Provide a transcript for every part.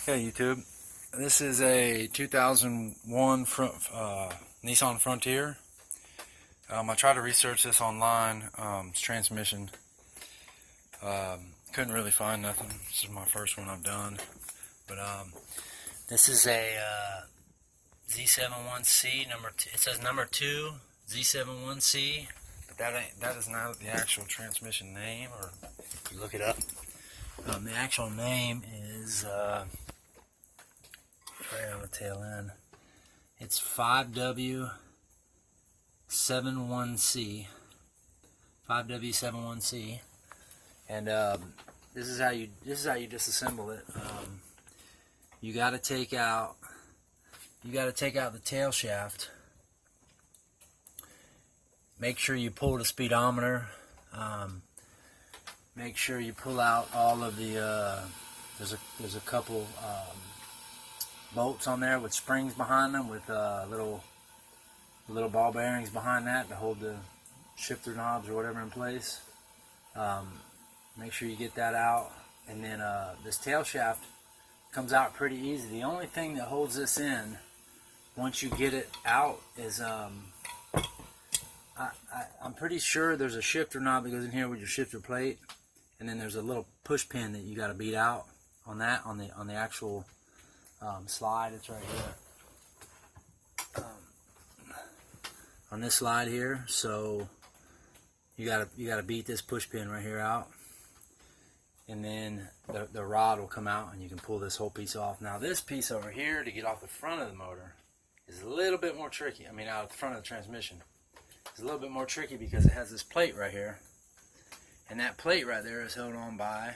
Okay, YouTube. This is a 2001 Nissan Frontier. I tried to research this online. It's transmission. Couldn't really find nothing. This is my first one I've done. But this is a Z71C number. It says number 2 Z71C, but that is not the actual transmission name. Or if you look it up, the actual name is. Right on the tail end. It's 5W71C. 5W71C. And this is how you disassemble it. You got to take out the tail shaft. Make sure you pull the speedometer. Make sure you pull out all of the there's a couple bolts on there with springs behind them, with little ball bearings behind that to hold the shifter knobs or whatever in place. Make sure you get that out, and then this tail shaft comes out pretty easy. The only thing that holds this in once you get it out is I'm pretty sure there's a shifter knob that goes in here with your shifter plate, and then there's a little push pin that you got to beat out on that on the actual slide. It's right here on this slide here. So you gotta beat this push pin right here out, and then the rod will come out and you can pull this whole piece off. Now this piece over here to get off the front of the motor is a little bit more tricky. I mean, out of the front of the transmission, it's a little bit more tricky because it has this plate right here, and that plate right there is held on by,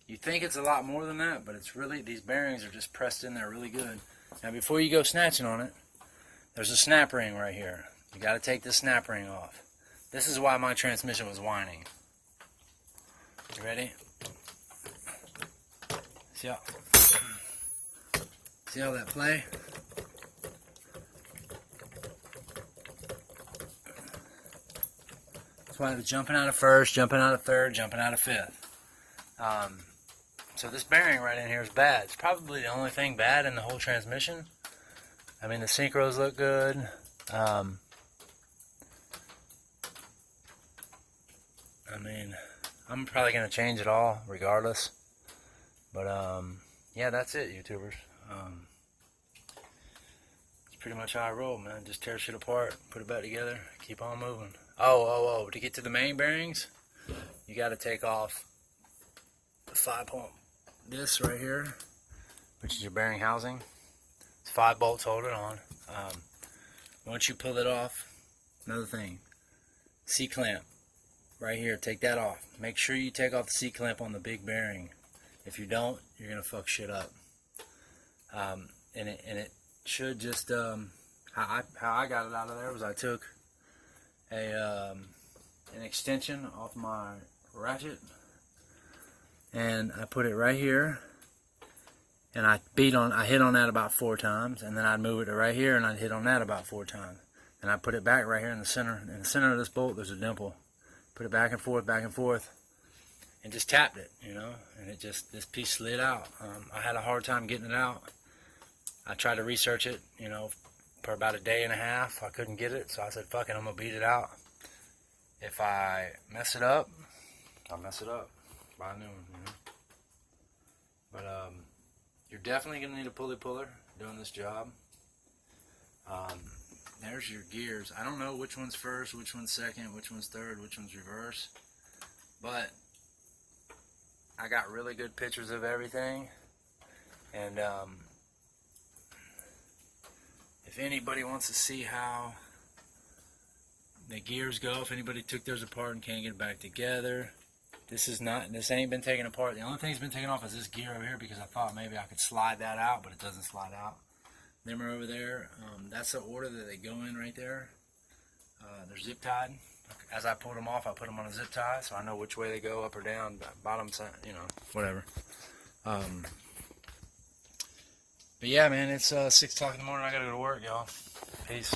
you think it's a lot more than that, but it's really, these bearings are just pressed in there really good. Now before you go snatching on it, there's a snap ring right here. You got to take this snap ring off. This is why my transmission was whining. You ready? See how that play? That's why it was jumping out of first, jumping out of third, jumping out of fifth. So this bearing right in here is bad. It's probably the only thing bad in the whole transmission. I mean, the synchros look good. I mean, I'm probably going to change it all regardless. But, yeah, that's it, YouTubers. It's pretty much how I roll, man. Just tear shit apart, put it back together, keep on moving. Oh, to get to the main bearings, you got to take off the 5-point. This right here, which is your bearing housing. It's 5 bolts hold it on. Once you pull it off, another thing, C-clamp right here, take that off. Make sure you take off the C-clamp on the big bearing. If you don't, you're gonna fuck shit up. And it should just how I got it out of there was I took an extension off my ratchet, and I put it right here, and I hit on that about 4 times, and then I'd move it to right here, and I'd hit on that about 4 times, and I put it back right here in the center. In the center of this bolt, there's a dimple. Put it back and forth, and just tapped it, you know, and it just, this piece slid out. I had a hard time getting it out. I tried to research it, you know, for about a day and a half. I couldn't get it, so I said, fuck it, I'm gonna beat it out. If I mess it up, I'll mess it up. Buy a new one, you know. But you're definitely gonna need a pulley puller doing this job. There's your gears. I don't know which one's first, which one's second, which one's third, which one's reverse, but I got really good pictures of everything. And if anybody wants to see how the gears go, if anybody took theirs apart and can't get it back together, this ain't been taken apart. The only thing that's been taken off is this gear over here, because I thought maybe I could slide that out, but it doesn't slide out. Them are over there. That's the order that they go in right there. They're zip tied. As I pulled them off, I put them on a zip tie, so I know which way they go, up or down, bottom side, you know, whatever. But yeah, man, it's 6 o'clock in the morning. I gotta go to work, y'all. Peace.